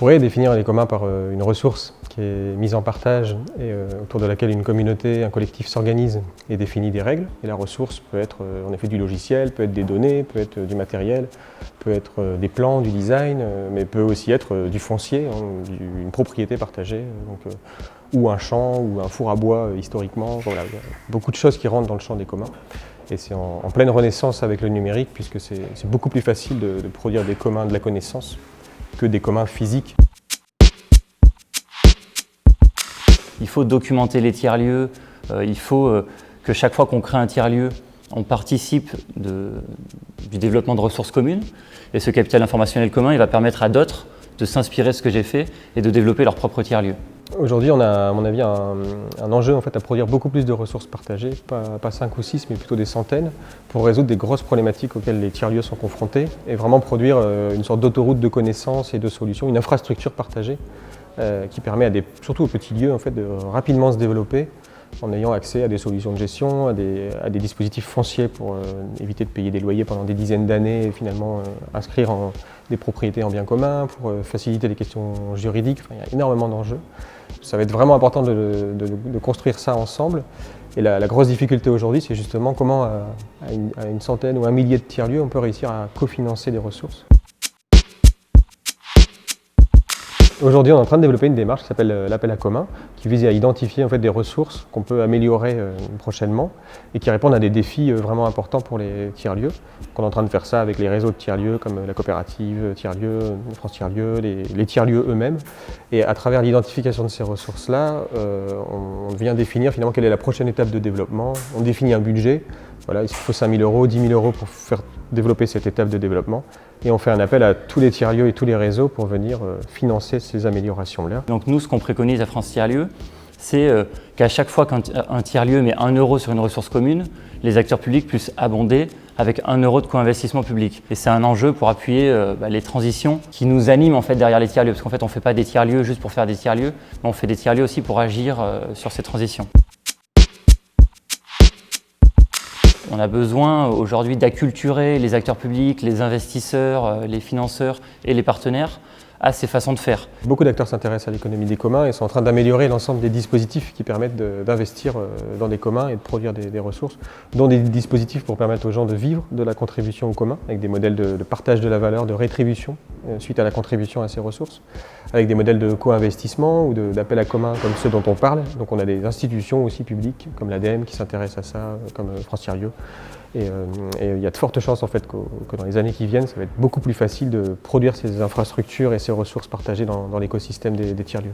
pourrait définir les communs par une ressource qui est mise en partage et autour de laquelle une communauté, un collectif s'organise et définit des règles. Et la ressource peut être en effet du logiciel, peut être des données, peut être du matériel, peut être des plans, du design, mais peut aussi être du foncier, une propriété partagée, ou un champ, ou un four à bois historiquement. Voilà, il y a beaucoup de choses qui rentrent dans le champ des communs. Et c'est en pleine renaissance avec le numérique, puisque c'est beaucoup plus facile de produire des communs de la connaissance que des communs physiques. Il faut documenter les tiers-lieux, il faut que chaque fois qu'on crée un tiers-lieu, on participe du développement de ressources communes. Et ce capital informationnel commun, il va permettre à d'autres de s'inspirer de ce que j'ai fait et de développer leur propre tiers-lieu. Aujourd'hui, on a, à mon avis, un enjeu en fait, à produire beaucoup plus de ressources partagées, pas 5 ou 6, mais plutôt des centaines, pour résoudre des grosses problématiques auxquelles les tiers-lieux sont confrontés et vraiment produire une sorte d'autoroute de connaissances et de solutions, une infrastructure partagée qui permet, surtout aux petits lieux, en fait, de rapidement se développer en ayant accès à des solutions de gestion, à des dispositifs fonciers pour éviter de payer des loyers pendant des dizaines d'années et finalement inscrire des propriétés en bien commun, pour faciliter les questions juridiques. Enfin, il y a énormément d'enjeux. Ça va être vraiment important de construire ça ensemble. Et la grosse difficulté aujourd'hui, c'est justement comment, à une centaine ou un millier de tiers-lieux, on peut réussir à cofinancer des ressources. Aujourd'hui, on est en train de développer une démarche qui s'appelle l'appel à commun, qui vise à identifier en fait, des ressources qu'on peut améliorer prochainement et qui répondent à des défis vraiment importants pour les tiers-lieux. On est en train de faire ça avec les réseaux de tiers-lieux comme la coopérative tiers-lieux, France Tiers-lieux, les tiers-lieux eux-mêmes. Et à travers l'identification de ces ressources-là, on vient définir finalement quelle est la prochaine étape de développement. On définit un budget. Voilà, il faut 5 000 €, 10 000 € pour faire développer cette étape de développement. Et on fait un appel à tous les tiers-lieux et tous les réseaux pour venir financer ces améliorations-là. Donc nous, ce qu'on préconise à France Tiers-lieux, c'est qu'à chaque fois qu'un tiers-lieu met 1 € sur une ressource commune, les acteurs publics puissent abonder avec 1 € de co-investissement public. Et c'est un enjeu pour appuyer les transitions qui nous animent en fait, derrière les tiers-lieux. Parce qu'en fait, on ne fait pas des tiers-lieux juste pour faire des tiers-lieux, mais on fait des tiers-lieux aussi pour agir sur ces transitions. On a besoin aujourd'hui d'acculturer les acteurs publics, les investisseurs, les financeurs et les partenaires à ces façons de faire. Beaucoup d'acteurs s'intéressent à l'économie des communs et sont en train d'améliorer l'ensemble des dispositifs qui permettent d'investir dans des communs et de produire des ressources, dont des dispositifs pour permettre aux gens de vivre de la contribution au commun, avec des modèles de partage de la valeur, de rétribution suite à la contribution à ces ressources, avec des modèles de co-investissement ou d'appel à commun comme ceux dont on parle. Donc on a des institutions aussi publiques comme l'ADEME qui s'intéressent à ça, comme France Tiers-lieux. Et il y a de fortes chances en fait, que dans les années qui viennent, ça va être beaucoup plus facile de produire ces infrastructures et ces ressources partagées dans l'écosystème des tiers-lieux.